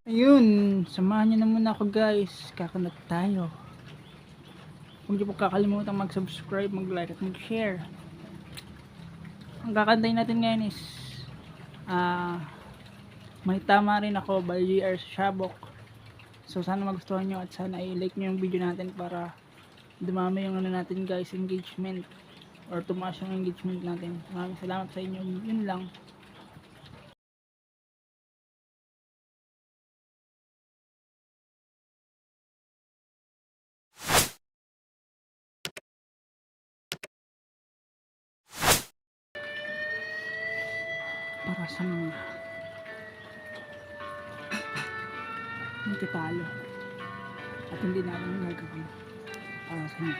Ayun, samahan niyo na muna ako guys, kakanat tayo. Huwag niyo po kakalimutan mag-subscribe, mag-like at mag-share. Ang kakantay natin ngayon is May Tama Rin Ako by JR Shabok. So sana magustuhan nyo at sana i-like nyo yung video natin para dumami yung natin guys, engagement, or tumaas yung engagement natin. Maraming salamat sa inyo, yun lang. Para sa mga nagtatalo at hindi namin gagawin para sa inyo.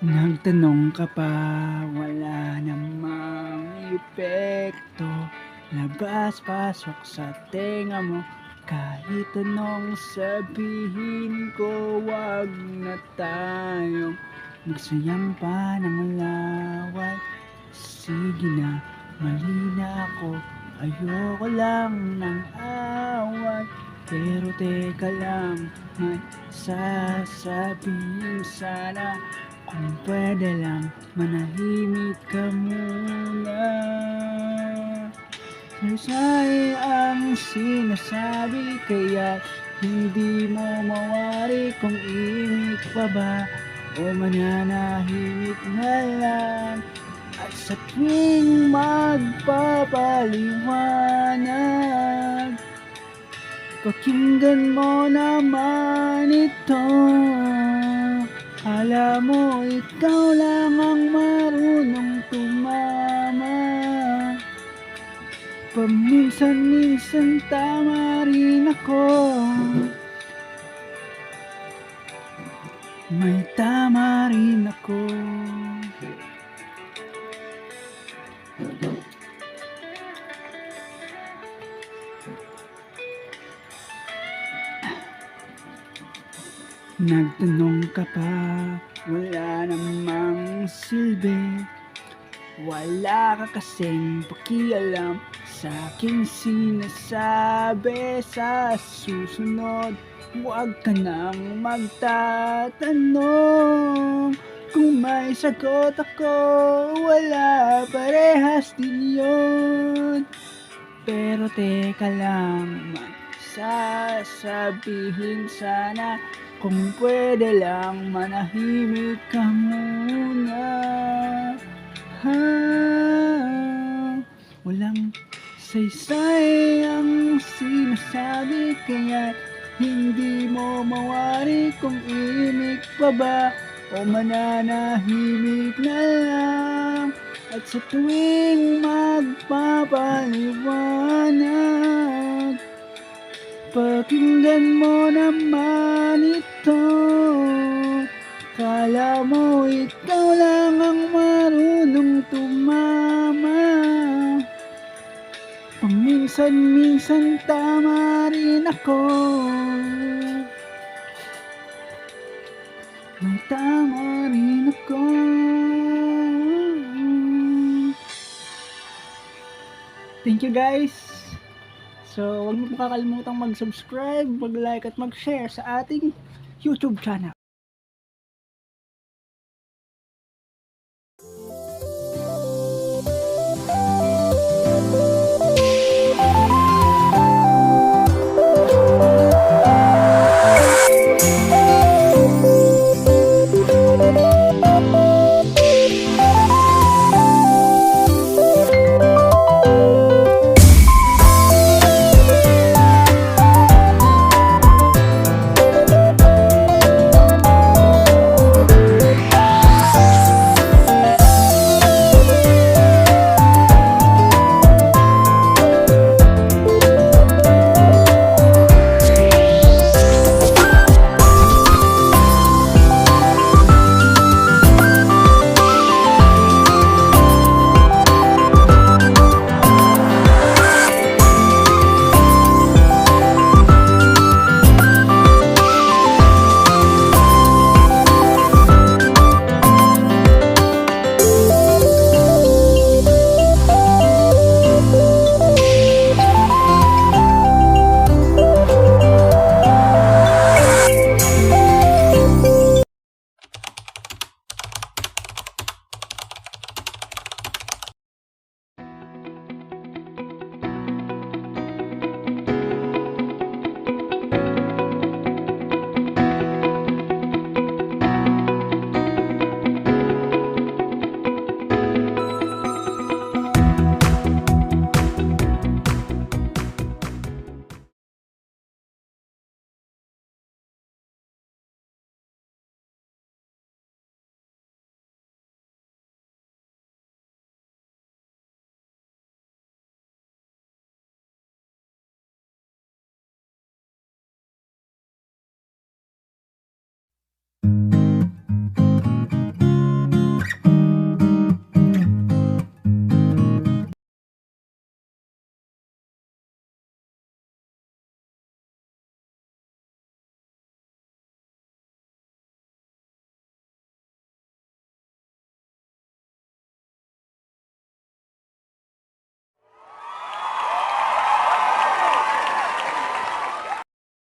Nagtanong ka pa, wala namang epekto. Labas-pasok sa tenga mo, kahit anong sabihin ko, wag na tayong magsayang pa ng laway. Sige na, mali na ako, ayoko lang ng away. Pero teka lang, may sasabihin sana. Kung pwede lang, manahimik ka muna. Saysay ang sinasabi, kaya hindi mo mawari kung imik pa ba o mananahimik na lang. At sa tuwing magpapaliwanag, pakinggan mo naman ito. Alam mo, ikaw lang ang marunong tumama. Paminsan-minsan tama rin ako. May tama rin ako. Nagtanong ka pa, wala namang silbi. Wala ka kasing pakialam sa aking sinasabi. Sa susunod, huwag ka nang magtatanong. Kung may sagot ako, wala, parehas din yun. Pero teka lang, sasabihin sana. Kung pwede lang, manahimik ka muna. Walang saysay ang sinasabi, kaya hindi mo mawari kung imik pa ba o mananahimik na lang. At sa tuwing magpapaliwanag, pakinggan mo naman ito. Kala mo ikaw lang ang marunong tumama. Paminsan-minsan tama rin ako. May tama rin ako. Thank you guys. So, huwag mo kakalimutan mag-subscribe, mag-like at mag-share sa ating YouTube channel.